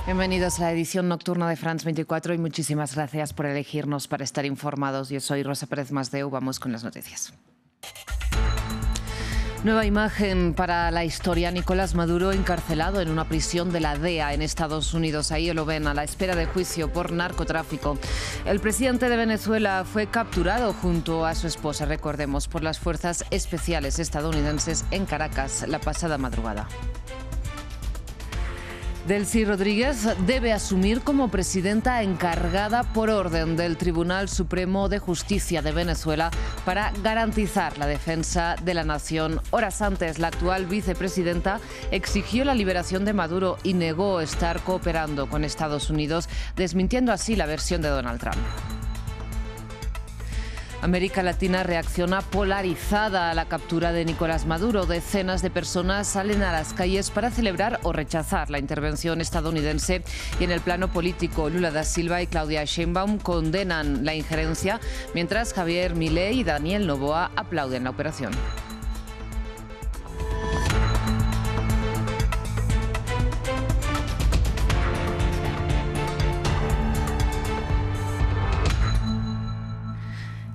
Bienvenidos a la edición nocturna de France 24 y muchísimas gracias por elegirnos para estar informados. Yo soy Rosa Pérez Masdeu, vamos con las noticias. Nueva imagen para la historia. Nicolás Maduro encarcelado en una prisión de la DEA en Estados Unidos. Ahí lo ven, a la espera de juicio por narcotráfico. El presidente de Venezuela fue capturado junto a su esposa, recordemos, por las fuerzas especiales estadounidenses en Caracas la pasada madrugada. Delcy Rodríguez debe asumir como presidenta encargada por orden del Tribunal Supremo de Justicia de Venezuela para garantizar la defensa de la nación. Horas antes, la actual vicepresidenta exigió la liberación de Maduro y negó estar cooperando con Estados Unidos, desmintiendo así la versión de Donald Trump. América Latina reacciona polarizada a la captura de Nicolás Maduro. Decenas de personas salen a las calles para celebrar o rechazar la intervención estadounidense. Y en el plano político, Lula da Silva y Claudia Sheinbaum condenan la injerencia, mientras Javier Milei y Daniel Noboa aplauden la operación.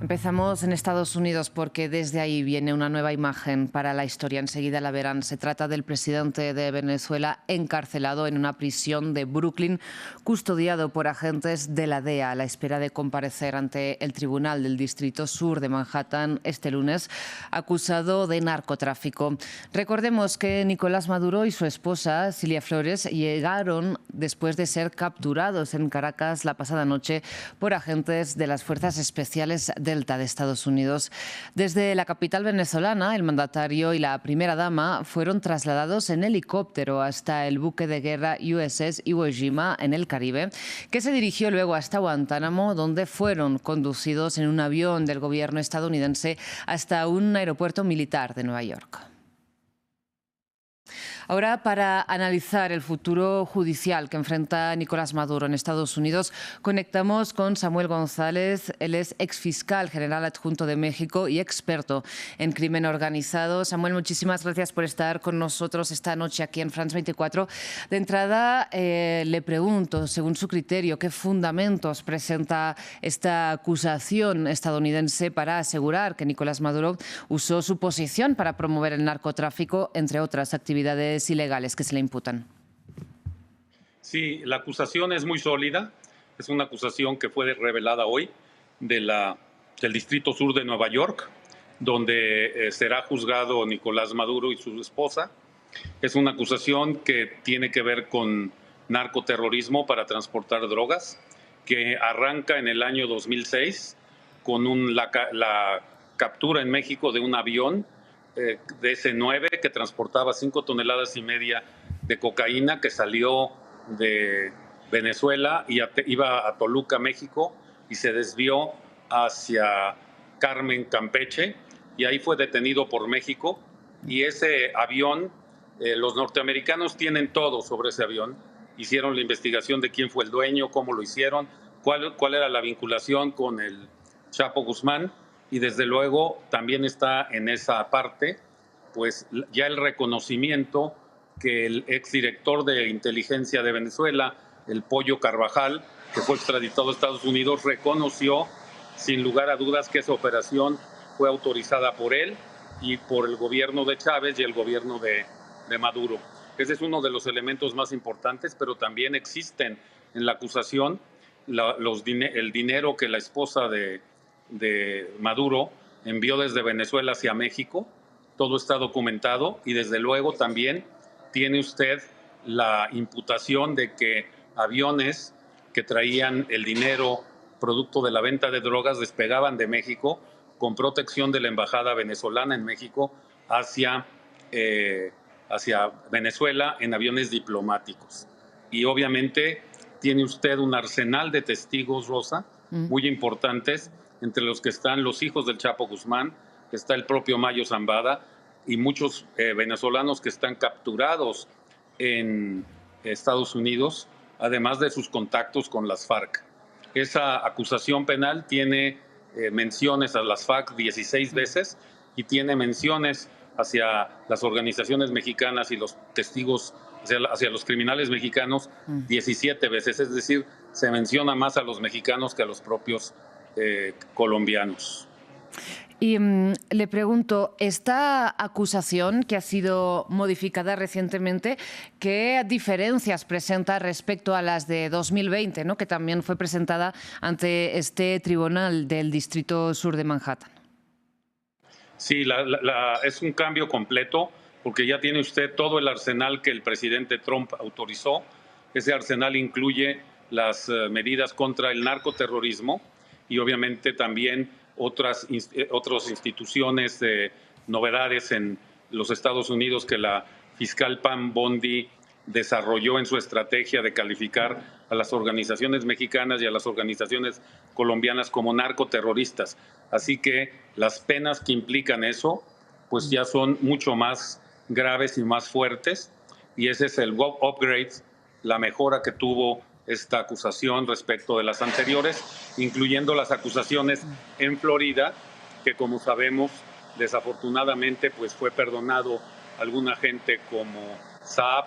Empezamos en Estados Unidos porque desde ahí viene una nueva imagen para la historia. Enseguida la verán. Se trata del presidente de Venezuela encarcelado en una prisión de Brooklyn, custodiado por agentes de la DEA a la espera de comparecer ante el Tribunal del Distrito Sur de Manhattan este lunes, acusado de narcotráfico. Recordemos que Nicolás Maduro y su esposa, Cilia Flores, llegaron después de ser capturados en Caracas la pasada noche por agentes de las Fuerzas Especiales de Estados Unidos. Desde la capital venezolana, el mandatario y la primera dama fueron trasladados en helicóptero hasta el buque de guerra USS Iwo Jima en el Caribe, que se dirigió luego hasta Guantánamo, donde fueron conducidos en un avión del gobierno estadounidense hasta un aeropuerto militar de Nueva York. Ahora, para analizar el futuro judicial que enfrenta Nicolás Maduro en Estados Unidos, conectamos con Samuel González. Él es exfiscal general adjunto de México y experto en crimen organizado. Samuel, muchísimas gracias por estar con nosotros esta noche aquí en France 24. De entrada, le pregunto, según su criterio, ¿qué fundamentos presenta esta acusación estadounidense para asegurar que Nicolás Maduro usó su posición para promover el narcotráfico, entre otras actividades ilegales que se le imputan? Sí, la acusación es muy sólida. Es una acusación que fue revelada hoy del Distrito Sur de Nueva York, donde será juzgado Nicolás Maduro y su esposa. Es una acusación que tiene que ver con narcoterrorismo para transportar drogas, que arranca en el año 2006 con la captura en México de un avión DC-9 que transportaba 5,5 toneladas de cocaína, que salió de Venezuela y iba a Toluca, México, y se desvió hacia Carmen, Campeche, y ahí fue detenido por México. Y ese avión, los norteamericanos tienen todo sobre ese avión. Hicieron la investigación de quién fue el dueño, cómo lo hicieron, cuál era la vinculación con el Chapo Guzmán. Y desde luego también está en esa parte pues ya el reconocimiento que el exdirector de inteligencia de Venezuela, el Pollo Carvajal, que fue extraditado a Estados Unidos, reconoció sin lugar a dudas que esa operación fue autorizada por él y por el gobierno de Chávez y el gobierno de Maduro. Ese es uno de los elementos más importantes, pero también existen en la acusación el dinero que la esposa de Maduro envió desde Venezuela hacia México. Todo está documentado y desde luego también tiene usted la imputación de que aviones que traían el dinero producto de la venta de drogas despegaban de México con protección de la embajada venezolana en México hacia Venezuela en aviones diplomáticos. Y obviamente tiene usted un arsenal de testigos, Rosa, muy importantes, entre los que están los hijos del Chapo Guzmán, que está el propio Mayo Zambada y muchos venezolanos que están capturados en Estados Unidos, además de sus contactos con las FARC. Esa acusación penal tiene menciones a las FARC 16 veces y tiene menciones hacia las organizaciones mexicanas y los testigos hacia los criminales mexicanos 17 veces, es decir, se menciona más a los mexicanos que a los propios colombianos. Y le pregunto, esta acusación que ha sido modificada recientemente, ¿qué diferencias presenta respecto a las de 2020, ¿no?, que también fue presentada ante este tribunal del Distrito Sur de Manhattan? Sí, es un cambio completo, porque ya tiene usted todo el arsenal que el presidente Trump autorizó. Ese arsenal incluye las medidas contra el narcoterrorismo y obviamente también otras instituciones, novedades en los Estados Unidos que la fiscal Pam Bondi desarrolló en su estrategia de calificar a las organizaciones mexicanas y a las organizaciones colombianas como narcoterroristas. Así que las penas que implican eso, pues ya son mucho más graves y más fuertes, y ese es el upgrade, la mejora que tuvo esta acusación respecto de las anteriores, incluyendo las acusaciones en Florida, que como sabemos, desafortunadamente, pues fue perdonado algún agente como Saab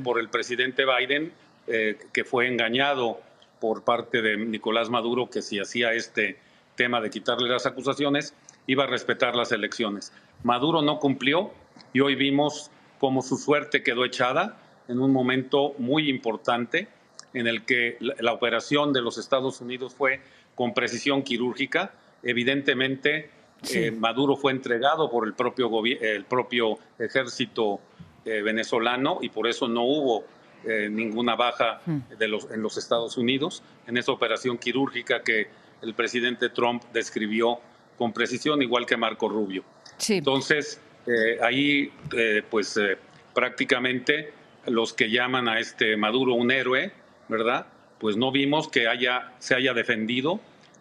por el presidente Biden, que fue engañado por parte de Nicolás Maduro, que si hacía este tema de quitarle las acusaciones, iba a respetar las elecciones. Maduro no cumplió y hoy vimos cómo su suerte quedó echada en un momento muy importante en el que la operación de los Estados Unidos fue con precisión quirúrgica. Evidentemente, sí. Maduro fue entregado por el propio ejército venezolano y por eso no hubo ninguna baja en los Estados Unidos en esa operación quirúrgica que el presidente Trump describió con precisión, igual que Marco Rubio. Sí. Entonces, ahí prácticamente los que llaman a Maduro un héroe, ¿verdad?, pues no vimos que se haya defendido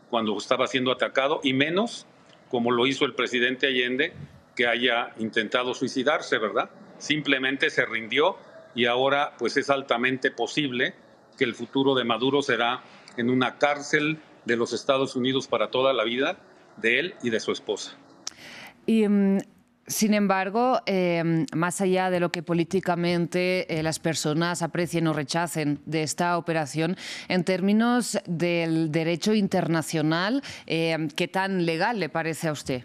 cuando estaba siendo atacado, y menos como lo hizo el presidente Allende, que haya intentado suicidarse, ¿verdad? Simplemente se rindió y ahora pues es altamente posible que el futuro de Maduro será en una cárcel de los Estados Unidos para toda la vida, de él y de su esposa. Y sin embargo, más allá de lo que políticamente las personas aprecien o rechacen de esta operación, en términos del derecho internacional, ¿qué tan legal le parece a usted?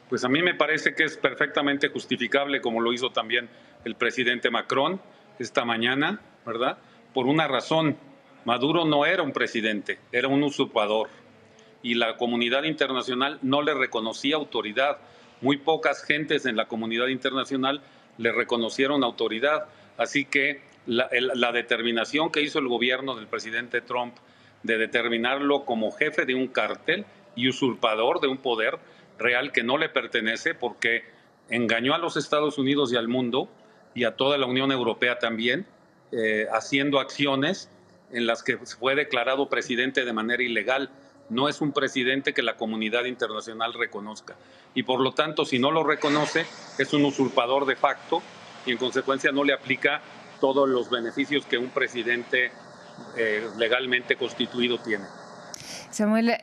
Pues a mí me parece que es perfectamente justificable, como lo hizo también el presidente Macron esta mañana, ¿verdad? Por una razón: Maduro no era un presidente, era un usurpador. Y la comunidad internacional no le reconocía autoridad. Muy pocas gentes en la comunidad internacional le reconocieron autoridad. Así que la determinación que hizo el gobierno del presidente Trump de determinarlo como jefe de un cártel y usurpador de un poder real que no le pertenece, porque engañó a los Estados Unidos y al mundo y a toda la Unión Europea también, haciendo acciones en las que fue declarado presidente de manera ilegal. No es un presidente que la comunidad internacional reconozca. Y por lo tanto, si no lo reconoce, es un usurpador de facto y en consecuencia no le aplica todos los beneficios que un presidente legalmente constituido tiene. Samuel,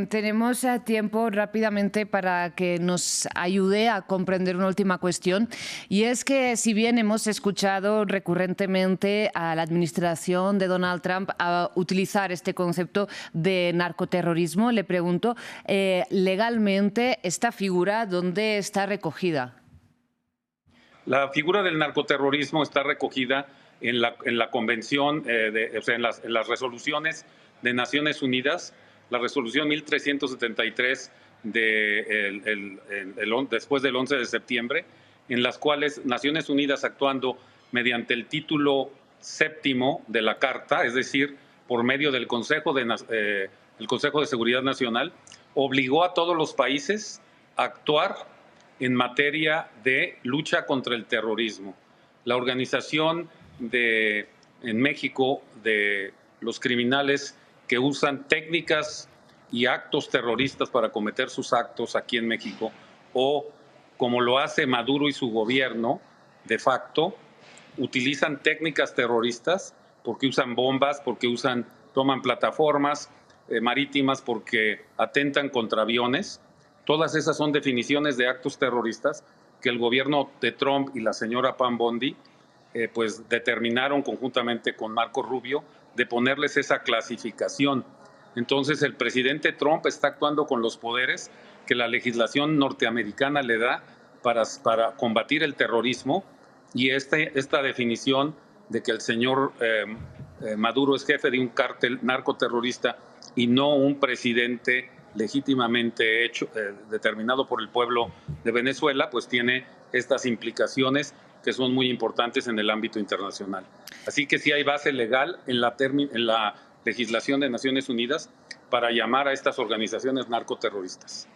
tenemos tiempo rápidamente para que nos ayude a comprender una última cuestión, y es que si bien hemos escuchado recurrentemente a la administración de Donald Trump a utilizar este concepto de narcoterrorismo, le pregunto, legalmente, ¿esta figura dónde está recogida? La figura del narcoterrorismo está recogida en la convención, en las resoluciones de Naciones Unidas, la resolución 1373 después del 11 de septiembre, en las cuales Naciones Unidas, actuando mediante el título séptimo de la Carta, es decir, por medio del Consejo de Seguridad Nacional, obligó a todos los países a actuar en materia de lucha contra el terrorismo. La organización en México de los criminales que usan técnicas y actos terroristas para cometer sus actos aquí en México, o como lo hace Maduro y su gobierno, de facto, utilizan técnicas terroristas porque usan bombas, porque toman plataformas marítimas, porque atentan contra aviones. Todas esas son definiciones de actos terroristas que el gobierno de Trump y la señora Pam Bondi pues determinaron conjuntamente con Marco Rubio de ponerles esa clasificación. Entonces el presidente Trump está actuando con los poderes que la legislación norteamericana le da para combatir el terrorismo, y esta definición de que el señor Maduro es jefe de un cártel narcoterrorista y no un presidente legítimamente determinado por el pueblo de Venezuela, pues tiene estas implicaciones que son muy importantes en el ámbito internacional. Así que sí hay base legal en la legislación de Naciones Unidas para llamar a estas organizaciones narcoterroristas.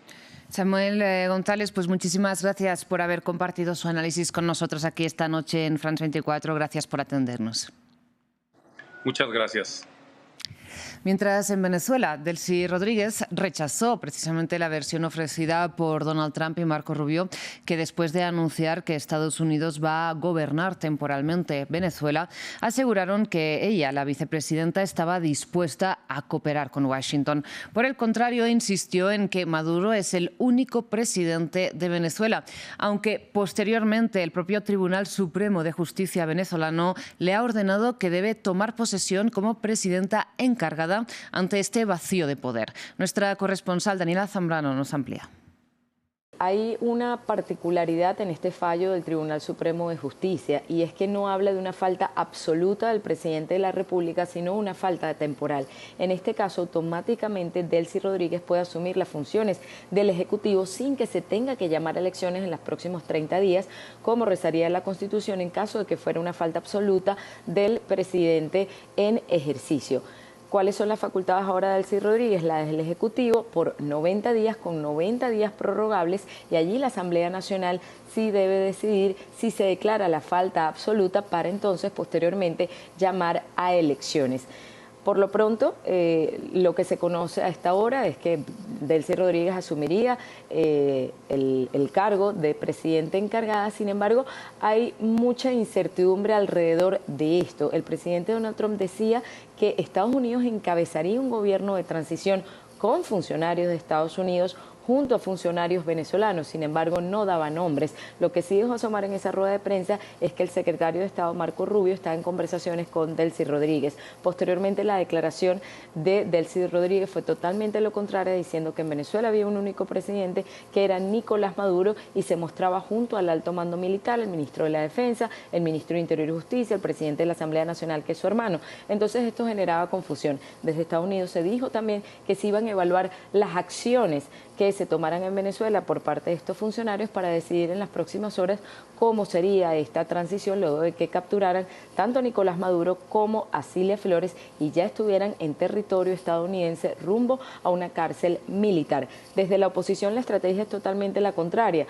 Samuel González, pues muchísimas gracias por haber compartido su análisis con nosotros aquí esta noche en France 24. Gracias por atendernos. Muchas gracias. Mientras en Venezuela, Delcy Rodríguez rechazó precisamente la versión ofrecida por Donald Trump y Marco Rubio, que después de anunciar que Estados Unidos va a gobernar temporalmente Venezuela, aseguraron que ella, la vicepresidenta, estaba dispuesta a cooperar con Washington. Por el contrario, insistió en que Maduro es el único presidente de Venezuela, aunque posteriormente el propio Tribunal Supremo de Justicia venezolano le ha ordenado que debe tomar posesión como presidenta encargada ante este vacío de poder. Nuestra corresponsal Daniela Zambrano nos amplía. Hay una particularidad en este fallo del Tribunal Supremo de Justicia, y es que no habla de una falta absoluta del presidente de la República, sino una falta temporal. En este caso, automáticamente Delcy Rodríguez puede asumir las funciones del Ejecutivo sin que se tenga que llamar a elecciones en los próximos 30 días, como rezaría la Constitución en caso de que fuera una falta absoluta del presidente en ejercicio. ¿Cuáles son las facultades ahora de Delcy Rodríguez? La del Ejecutivo por 90 días, con 90 días prorrogables, y allí la Asamblea Nacional sí debe decidir si se declara la falta absoluta para entonces posteriormente llamar a elecciones. Por lo pronto, lo que se conoce a esta hora es que Delcy Rodríguez asumiría el cargo de presidente encargada. Sin embargo, hay mucha incertidumbre alrededor de esto. El presidente Donald Trump decía que Estados Unidos encabezaría un gobierno de transición con funcionarios de Estados Unidos junto a funcionarios venezolanos. Sin embargo, no daba nombres. Lo que sí dejó asomar en esa rueda de prensa es que el secretario de Estado, Marco Rubio, está en conversaciones con Delcy Rodríguez. Posteriormente, la declaración de Delcy Rodríguez fue totalmente lo contrario, diciendo que en Venezuela había un único presidente, que era Nicolás Maduro, y se mostraba junto al alto mando militar, el ministro de la Defensa, el ministro de Interior y Justicia, el presidente de la Asamblea Nacional, que es su hermano. Entonces, esto generaba confusión. Desde Estados Unidos se dijo también que se iban a evaluar las acciones que se tomaran en Venezuela por parte de estos funcionarios para decidir en las próximas horas cómo sería esta transición luego de que capturaran tanto a Nicolás Maduro como a Cilia Flores y ya estuvieran en territorio estadounidense rumbo a una cárcel militar. Desde la oposición la estrategia es totalmente la contraria.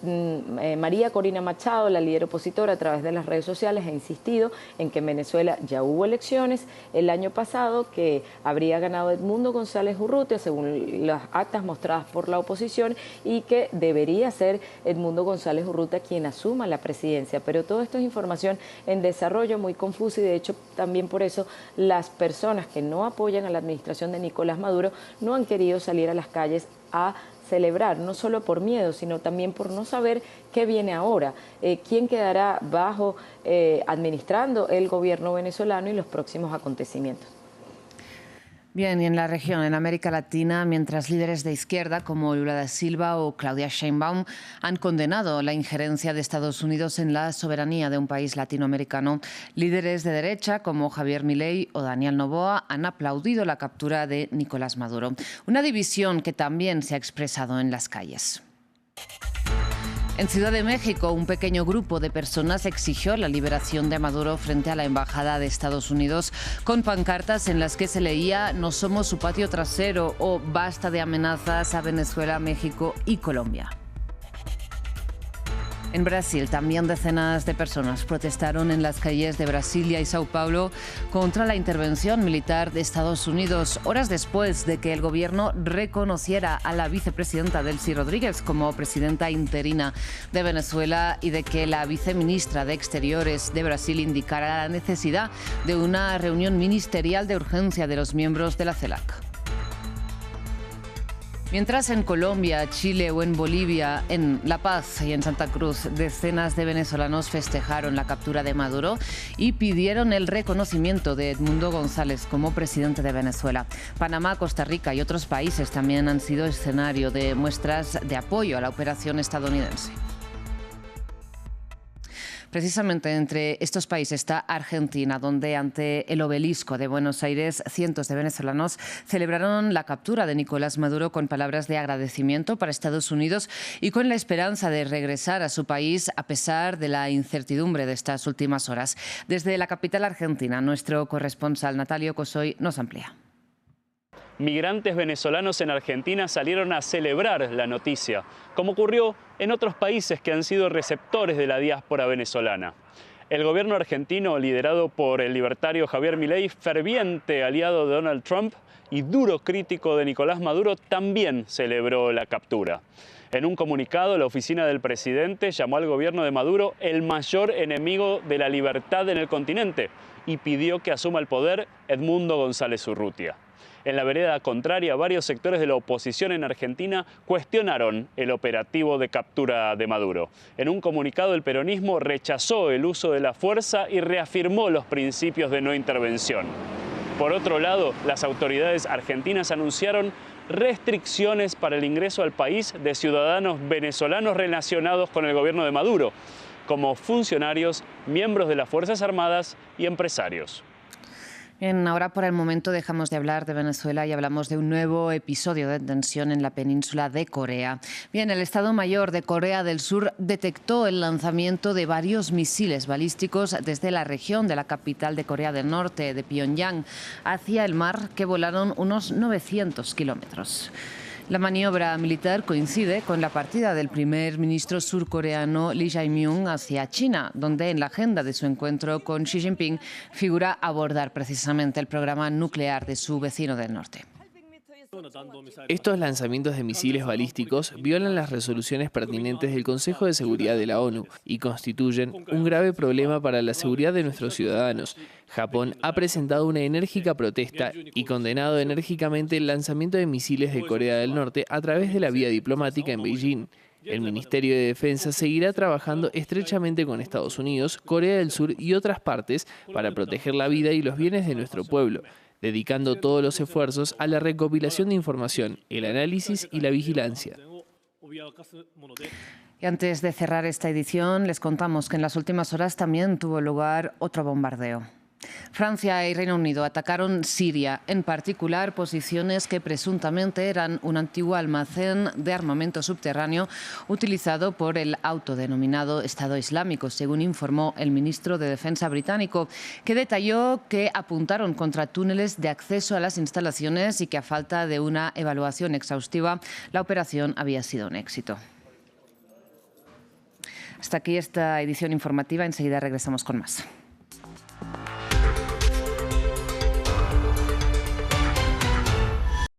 María Corina Machado, la líder opositora, a través de las redes sociales ha insistido en que en Venezuela ya hubo elecciones el año pasado, que habría ganado Edmundo González Urrutia según las actas mostradas por la oposición, y que debería ser Edmundo González Urrutia quien asuma la presidencia. Pero todo esto es información en desarrollo, muy confusa, y de hecho también por eso las personas que no apoyan a la administración de Nicolás Maduro no han querido salir a las calles a celebrar, no solo por miedo, sino también por no saber qué viene ahora, quién quedará administrando el gobierno venezolano y los próximos acontecimientos. Bien, y en la región, en América Latina, mientras líderes de izquierda como Lula da Silva o Claudia Sheinbaum han condenado la injerencia de Estados Unidos en la soberanía de un país latinoamericano, líderes de derecha como Javier Milei o Daniel Noboa han aplaudido la captura de Nicolás Maduro. Una división que también se ha expresado en las calles. En Ciudad de México, un pequeño grupo de personas exigió la liberación de Maduro frente a la Embajada de Estados Unidos con pancartas en las que se leía "No somos su patio trasero" o "Basta de amenazas a Venezuela, México y Colombia". En Brasil, también decenas de personas protestaron en las calles de Brasilia y Sao Paulo contra la intervención militar de Estados Unidos, horas después de que el gobierno reconociera a la vicepresidenta Delcy Rodríguez como presidenta interina de Venezuela y de que la viceministra de Exteriores de Brasil indicara la necesidad de una reunión ministerial de urgencia de los miembros de la CELAC. Mientras en Colombia, Chile o en Bolivia, en La Paz y en Santa Cruz, decenas de venezolanos festejaron la captura de Maduro y pidieron el reconocimiento de Edmundo González como presidente de Venezuela. Panamá, Costa Rica y otros países también han sido escenario de muestras de apoyo a la operación estadounidense. Precisamente entre estos países está Argentina, donde ante el obelisco de Buenos Aires cientos de venezolanos celebraron la captura de Nicolás Maduro con palabras de agradecimiento para Estados Unidos y con la esperanza de regresar a su país a pesar de la incertidumbre de estas últimas horas. Desde la capital argentina, nuestro corresponsal Natalio Cosoy nos amplía. Migrantes venezolanos en Argentina salieron a celebrar la noticia, como ocurrió en otros países que han sido receptores de la diáspora venezolana. El gobierno argentino, liderado por el libertario Javier Milei, ferviente aliado de Donald Trump y duro crítico de Nicolás Maduro, también celebró la captura. En un comunicado, la oficina del presidente llamó al gobierno de Maduro el mayor enemigo de la libertad en el continente y pidió que asuma el poder Edmundo González Urrutia. En la vereda contraria, varios sectores de la oposición en Argentina cuestionaron el operativo de captura de Maduro. En un comunicado, el peronismo rechazó el uso de la fuerza y reafirmó los principios de no intervención. Por otro lado, las autoridades argentinas anunciaron restricciones para el ingreso al país de ciudadanos venezolanos relacionados con el gobierno de Maduro, como funcionarios, miembros de las Fuerzas Armadas y empresarios. Bien, ahora por el momento dejamos de hablar de Venezuela y hablamos de un nuevo episodio de tensión en la península de Corea. Bien, el Estado Mayor de Corea del Sur detectó el lanzamiento de varios misiles balísticos desde la región de la capital de Corea del Norte, de Pyongyang, hacia el mar, que volaron unos 900 kilómetros. La maniobra militar coincide con la partida del primer ministro surcoreano Lee Jae-myung hacia China, donde en la agenda de su encuentro con Xi Jinping figura abordar precisamente el programa nuclear de su vecino del norte. Estos lanzamientos de misiles balísticos violan las resoluciones pertinentes del Consejo de Seguridad de la ONU y constituyen un grave problema para la seguridad de nuestros ciudadanos. Japón ha presentado una enérgica protesta y condenado enérgicamente el lanzamiento de misiles de Corea del Norte a través de la vía diplomática en Beijing. El Ministerio de Defensa seguirá trabajando estrechamente con Estados Unidos, Corea del Sur y otras partes para proteger la vida y los bienes de nuestro pueblo, dedicando todos los esfuerzos a la recopilación de información, el análisis y la vigilancia. Y antes de cerrar esta edición, les contamos que en las últimas horas también tuvo lugar otro bombardeo. Francia y Reino Unido atacaron Siria, en particular posiciones que presuntamente eran un antiguo almacén de armamento subterráneo utilizado por el autodenominado Estado Islámico, según informó el ministro de Defensa británico, que detalló que apuntaron contra túneles de acceso a las instalaciones y que a falta de una evaluación exhaustiva, la operación había sido un éxito. Hasta aquí esta edición informativa, enseguida regresamos con más.